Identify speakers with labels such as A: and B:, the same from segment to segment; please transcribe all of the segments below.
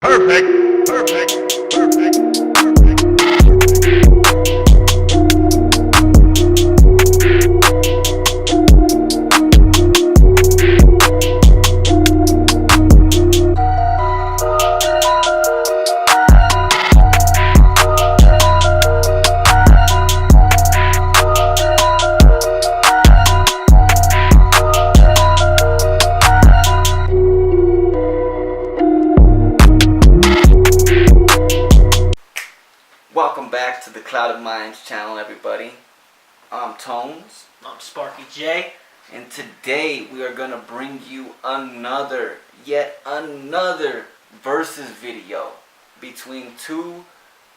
A: Perfect, perfect, perfect, perfect.
B: Welcome back to the Cloud of Minds channel, everybody. I'm Tones.
C: I'm Sparky J.
B: And today we are going to bring you yet another versus video between two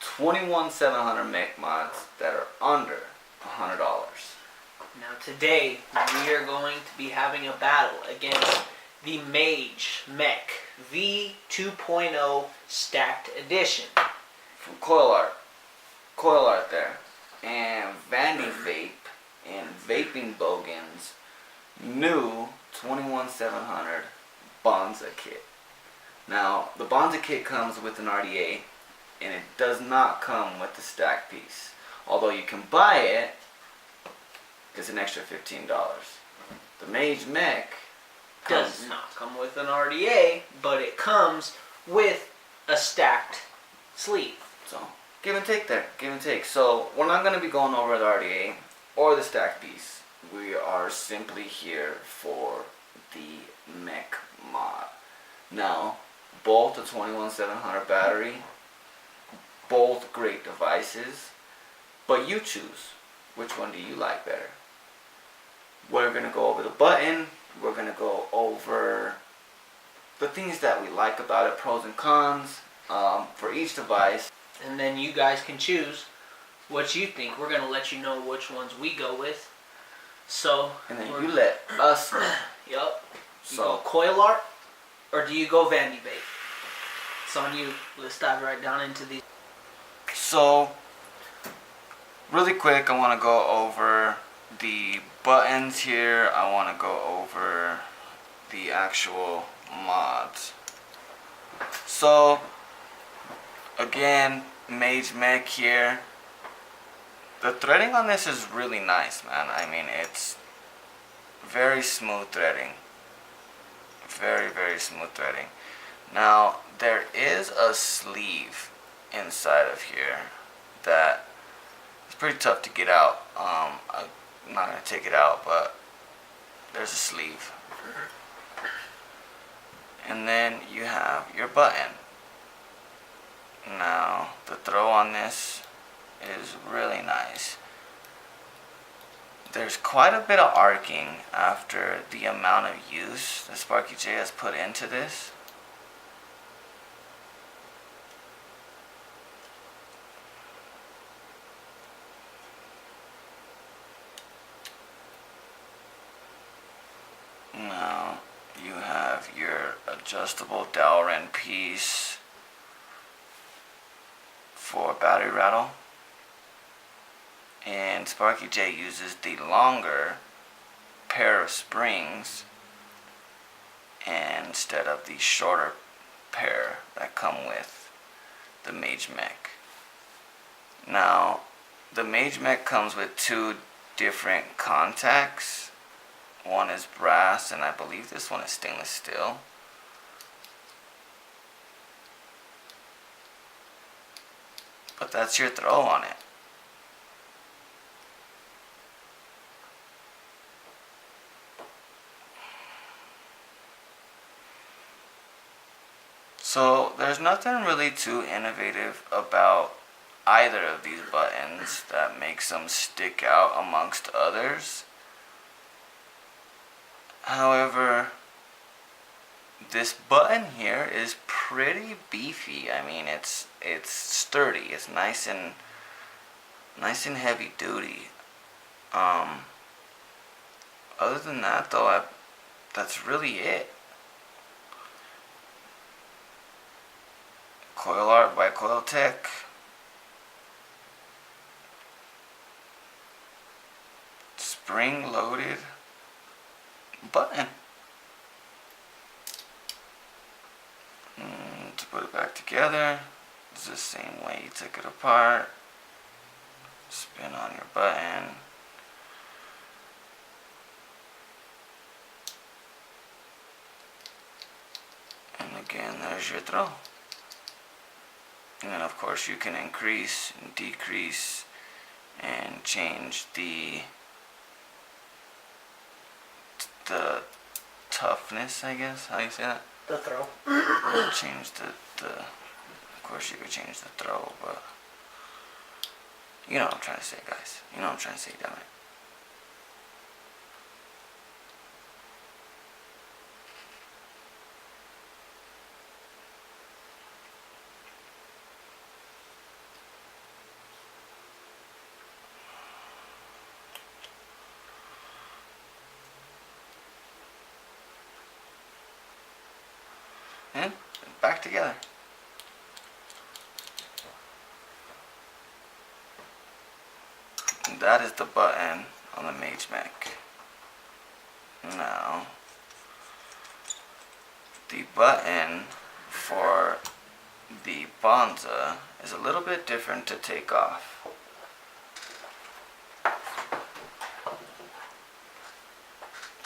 B: 21-700 mech mods that are under $100.
C: Now today we are going to be having a battle against the Mage Mech V2.0 Stacked Edition.
B: From Coil Art there, and Vandy Vape, and Vaping Bogan's new 21-700 Bonza kit. Now, the Bonza kit comes with an RDA, and it does not come with the stack piece. Although you can buy it, it's an extra $15. The Mage Mech
C: Does not come with an RDA, but it comes with a stacked sleeve.
B: So, give and take there, give and take. So, we're not going to be going over the RDA or the stack piece. We are simply here for the mech mod. Now, both the 21-700 battery, both great devices, but you choose. Which one do you like better? We're going to go over the button. We're going to go over the things that we like about it, pros and cons for each device.
C: And then you guys can choose what you think. We're going to let you know which ones we go with. So,
B: and then you let us know.
C: Yup. You
B: So,
C: go Coil Art, or do you go Vandy Vape? It's on you. Let's dive right down into these.
B: So, really quick, I want to go over the buttons here. I want to go over the actual mods. So, again, Mage Mech here. The threading on this is really nice, man. I mean, it's very smooth threading. Very, very smooth threading. Now, there is a sleeve inside of here that is pretty tough to get out. I'm not going to take it out, but there's a sleeve. And then you have your button. Now, the throw on this is really nice. There's quite a bit of arcing after the amount of use that Sparky J has put into this. Now, you have your adjustable Delrin piece for battery rattle, and Sparky J uses the longer pair of springs instead of the shorter pair that come with the Mage Mech. Now, the Mage Mech comes with two different contacts. One is brass, and I believe this one is stainless steel. But that's your throw on it. So there's nothing really too innovative about either of these buttons that makes them stick out amongst others. However, this button here is pretty beefy. I mean, it's sturdy. It's nice and heavy duty. Other than that, though, that's really it. Coil Art by Coil Tech. Spring loaded button. put it back together. It's the same way you took it apart. Spin on your button. And again, there's your throw. And then of course you can increase and decrease and change the toughness, I guess. How do you say that?
C: The throw.
B: Change the of course you could change the throw, but you know what I'm trying to say, guys. You know what I'm trying to say, damn it. And back together. And that is the button on the Mage Mech. Now, the button for the Bonza is a little bit different to take off.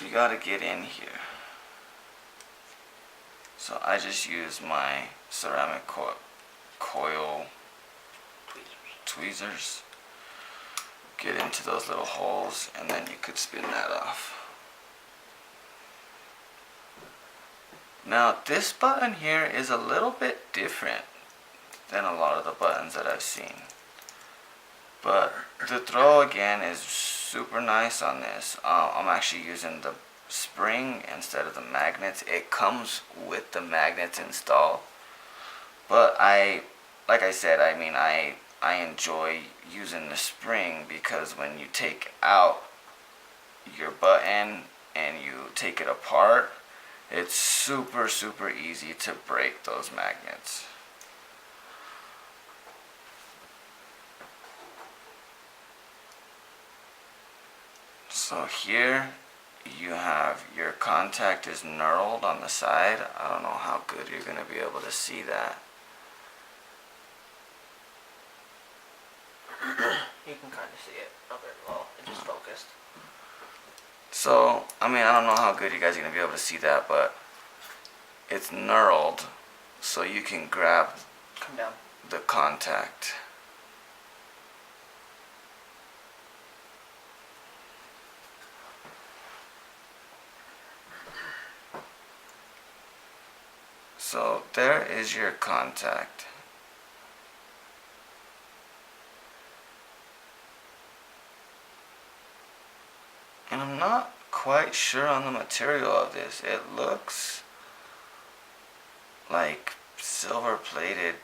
B: You gotta get in here. So I just use my ceramic coil tweezers. Get into those little holes, and then you could spin that off. Now this button here is a little bit different than a lot of the buttons that I've seen. But the throw again is super nice on this. I'm actually using the spring instead of the magnets. It comes with the magnets installed, but like I said, I mean I enjoy using the spring because when you take out your button and you take it apart, it's super easy to break those magnets. So here you have your contact is knurled on the side. I don't know how good you're going to be able to see that.
C: You can kind of see it not very well. It just focused.
B: So, I mean, I don't know how good you guys are going to be able to see that, but it's knurled so you can grab
C: Come down.
B: the contact. So there is your contact. And I'm not quite sure on the material of this. It looks like silver plated,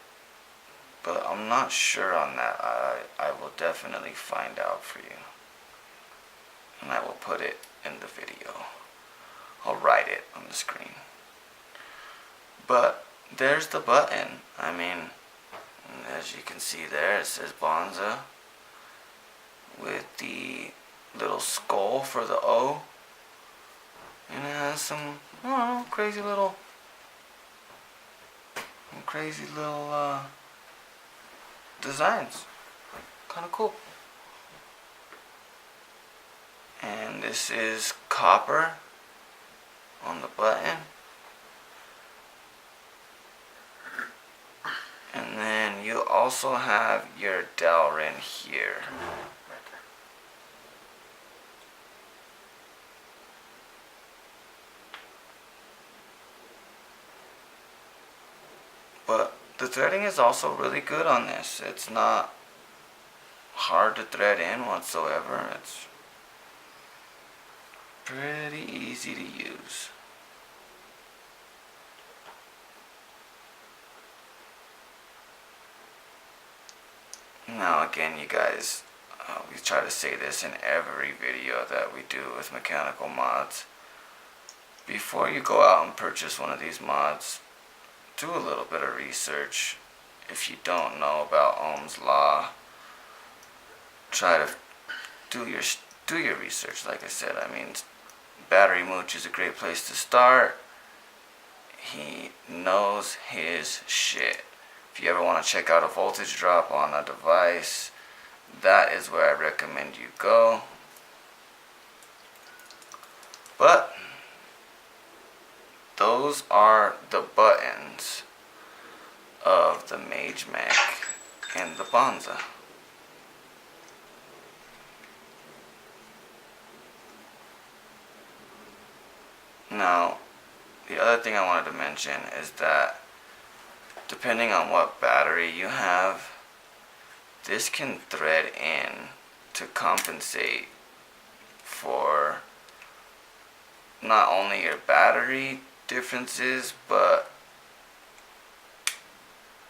B: but I'm not sure on that. I will definitely find out for you. And I will put it in the video. I'll write it on the screen. But there's the button. I mean, as you can see there, it says Bonza with the little skull for the O, and it has some, I don't know, crazy little designs. Kind of cool. And this is copper on the button. And then you also have your dowel ring here. But the threading is also really good on this. It's not hard to thread in whatsoever. It's pretty easy to use. Now again, you guys, we try to say this in every video that we do with mechanical mods. Before you go out and purchase one of these mods, do a little bit of research. If you don't know about Ohm's law, try to do your research. Like I said, I mean, Battery Mooch is a great place to start. he knows his shit. If you ever want to check out a voltage drop on a device, that is where I recommend you go. But those are the buttons of the Mage Mech and the Bonza. Now, the other thing I wanted to mention is that depending on what battery you have, this can thread in to compensate for not only your battery differences, but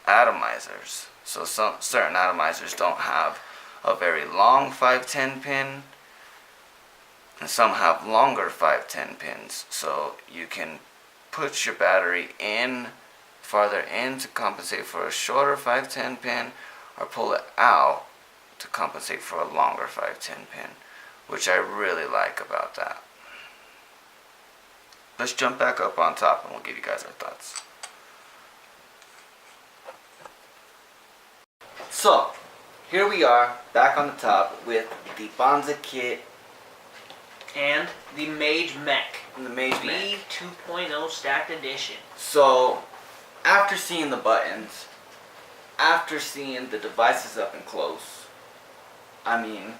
B: atomizers. So some certain atomizers don't have a very long 510 pin, and some have longer 510 pins. So you can put your battery in farther in to compensate for a shorter 510 pin, or pull it out to compensate for a longer 510 pin, which I really like about that. Let's jump back up on top and we'll give you guys our thoughts. So, here we are back on the top with the Bonza kit
C: And the Mage Mech.
B: and the Mage Mech.
C: V2.0 Stacked Edition.
B: So, after seeing the buttons, after seeing the devices up and close, I mean,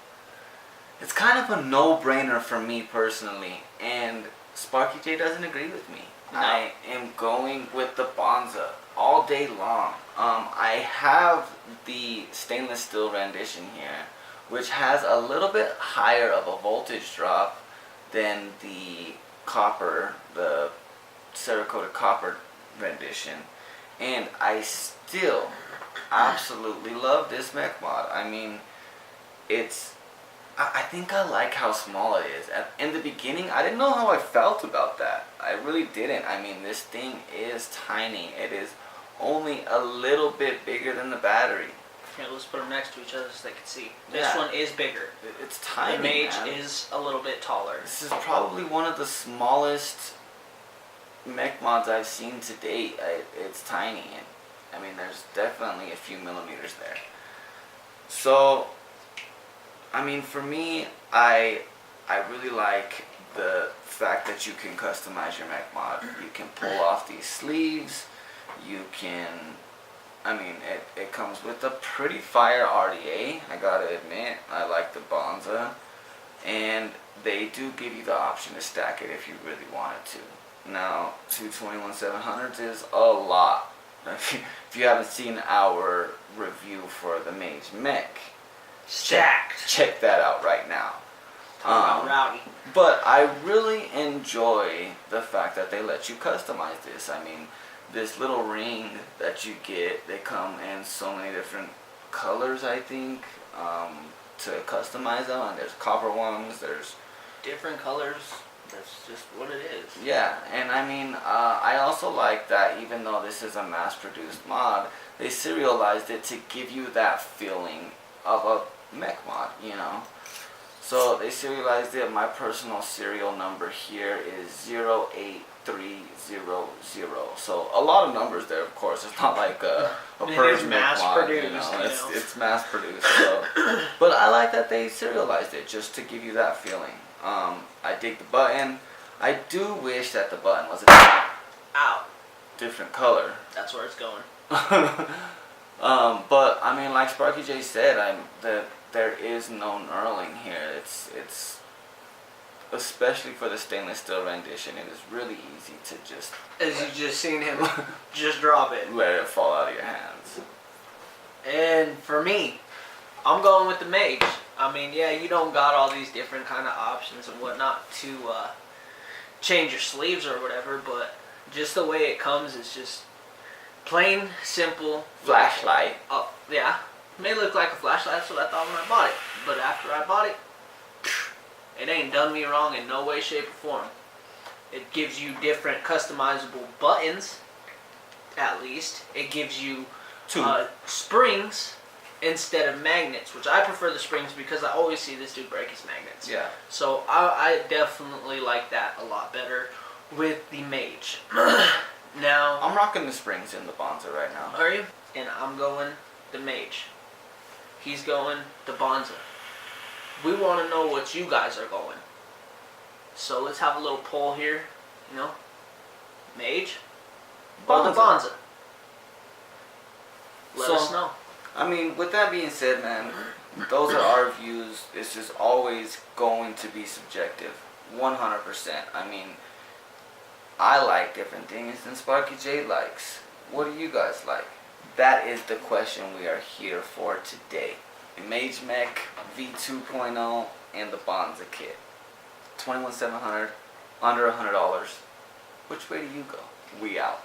B: it's kind of a no-brainer for me personally, and SparkyJ doesn't agree with me.
C: No.
B: I am going with the Bonza all day long. I have the stainless steel rendition here, which has a little bit higher of a voltage drop than the copper, the Cerakote copper rendition, and I still absolutely love this mech mod. I mean, I think I like how small it is. In the beginning, I didn't know how I felt about that. I really didn't. I mean, this thing is tiny. It is only a little bit bigger than the battery.
C: Here, let's put them next to each other so they can see. This
B: Yeah.
C: one is bigger.
B: It's tiny,
C: The Mage
B: man.
C: is a little bit taller.
B: This is probably one of the smallest mech mods I've seen to date. It's tiny, and I mean, there's definitely a few millimeters there. So, I mean, for me, I really like the fact that you can customize your mech mod. You can pull off these sleeves. You can, I mean, it comes with a pretty fire RDA. I gotta admit, I like the Bonza, and they do give you the option to stack it if you really wanted to. Now, 221-700s is a lot. If you haven't seen our review for the Mage Mech,
C: Stacked.
B: check that out right now.
C: Talk about rowdy.
B: But I really enjoy the fact that they let you customize this. I mean, this little ring that you get, they come in so many different colors, I think, to customize them. And there's copper ones, there's
C: Different colors. That's just what it is.
B: yeah, and I mean, I also like that even though this is a mass-produced mod, they serialized it to give you that feeling of a mech mod, you know? So they serialized it. My personal serial number here is 08300. So a lot of numbers there, of course. It's not like a
C: It
B: purge
C: is
B: mech mod, you know?
C: mass-produced,
B: It's mass-produced. So. But I like that they serialized it just to give you that feeling. I dig the button. I do wish that the button was a
C: Ow.
B: different color.
C: That's where it's going.
B: But I mean, like SparkyJ said, there is no knurling here. It's especially for the stainless steel rendition. It is really easy to just
C: As you just seen him just drop it.
B: let it fall out of your hands.
C: And for me, I'm going with the Mage. I mean, yeah, you don't got all these different kind of options and whatnot to change your sleeves or whatever, but just the way it comes is just plain, simple.
B: Flashlight.
C: Oh, yeah. It may look like a flashlight, that's what I thought when I bought it. But after I bought it, it ain't done me wrong in no way, shape, or form. It gives you different customizable buttons, at least. It gives you
B: Two.
C: springs instead of magnets, which I prefer the springs because I always see this dude break his magnets.
B: Yeah.
C: So I definitely like that a lot better with the Mage. Now,
B: I'm rocking the springs in the Bonza right now.
C: are you? And I'm going the Mage. He's going the Bonza. We want to know what you guys are going. So let's have a little poll here. You know, Mage or the
B: Bonza.
C: Bonza. Let
B: So-
C: us know.
B: I mean, with that being said, man, those are our views. This is always going to be subjective. 100%. I mean, I like different things than Sparky J likes. What do you guys like? That is the question we are here for today. The Mage Mech V2.0 and the Bonza kit. $21,700, under $100. Which way do you go? We out.